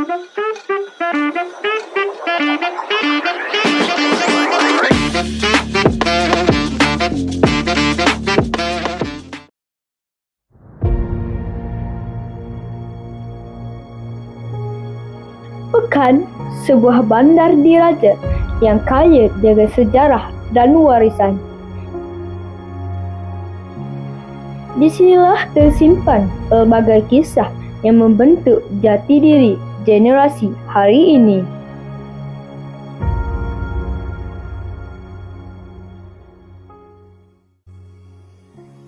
Pekan, sebuah bandar diraja yang kaya dengan sejarah dan warisan. Di sinilah tersimpan pelbagai kisah yang membentuk jati diri generasi hari ini.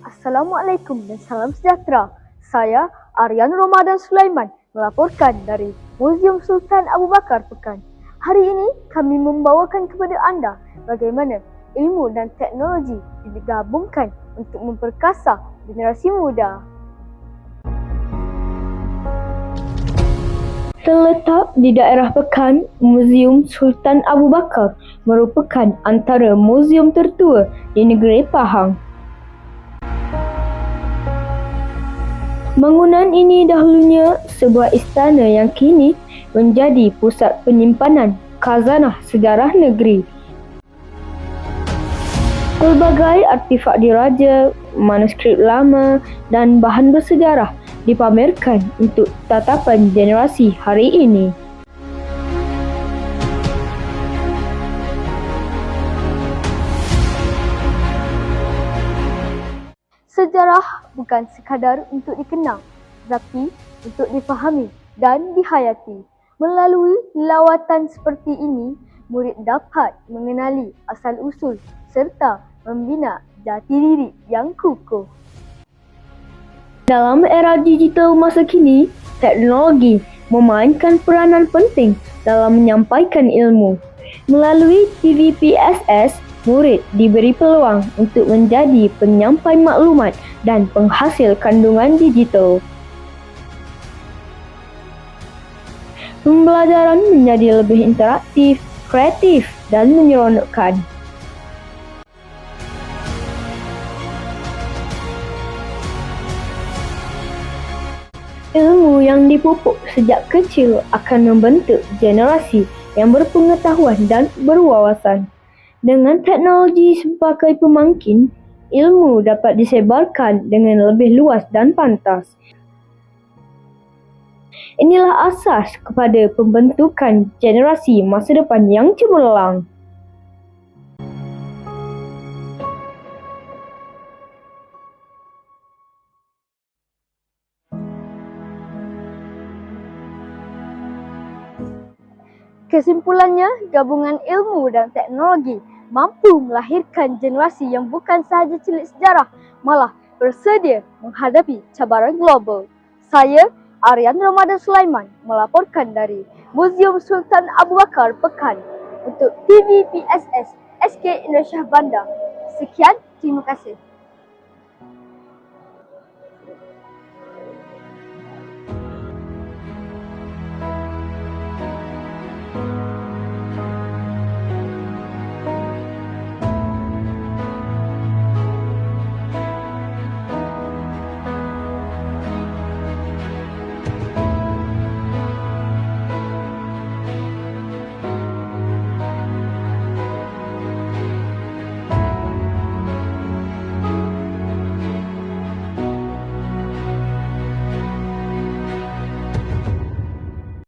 Assalamualaikum dan salam sejahtera. Saya Aryan Ramadan Sulaiman melaporkan dari Muzium Sultan Abu Bakar Pekan. Hari ini kami membawakan kepada anda bagaimana ilmu dan teknologi digabungkan untuk memperkasa generasi muda. Terletak di daerah Pekan, Muzium Sultan Abu Bakar merupakan antara muzium tertua di negeri Pahang. Bangunan ini dahulunya sebuah istana yang kini menjadi pusat penyimpanan khazanah sejarah negeri. Pelbagai artifak diraja, manuskrip lama dan bahan bersejarah dipamerkan untuk tatapan generasi hari ini. Sejarah bukan sekadar untuk dikenang, tetapi untuk difahami dan dihayati. Melalui lawatan seperti ini, murid dapat mengenali asal-usul serta membina jati diri yang kukuh. Dalam era digital masa kini, teknologi memainkan peranan penting dalam menyampaikan ilmu. Melalui TVPSS, murid diberi peluang untuk menjadi penyampai maklumat dan penghasil kandungan digital. Pembelajaran menjadi lebih interaktif, kreatif, dan menyeronokkan. Ilmu yang dipupuk sejak kecil akan membentuk generasi yang berpengetahuan dan berwawasan. Dengan teknologi sebagai pemangkin, ilmu dapat disebarkan dengan lebih luas dan pantas. Inilah asas kepada pembentukan generasi masa depan yang cemerlang. Kesimpulannya, gabungan ilmu dan teknologi mampu melahirkan generasi yang bukan sahaja celik sejarah, malah bersedia menghadapi cabaran global. Saya, Aryan Ramadan Sulaiman, melaporkan dari Muzium Sultan Abu Bakar Pekan untuk TVPSS SK Indonesia Bandar. Sekian, terima kasih.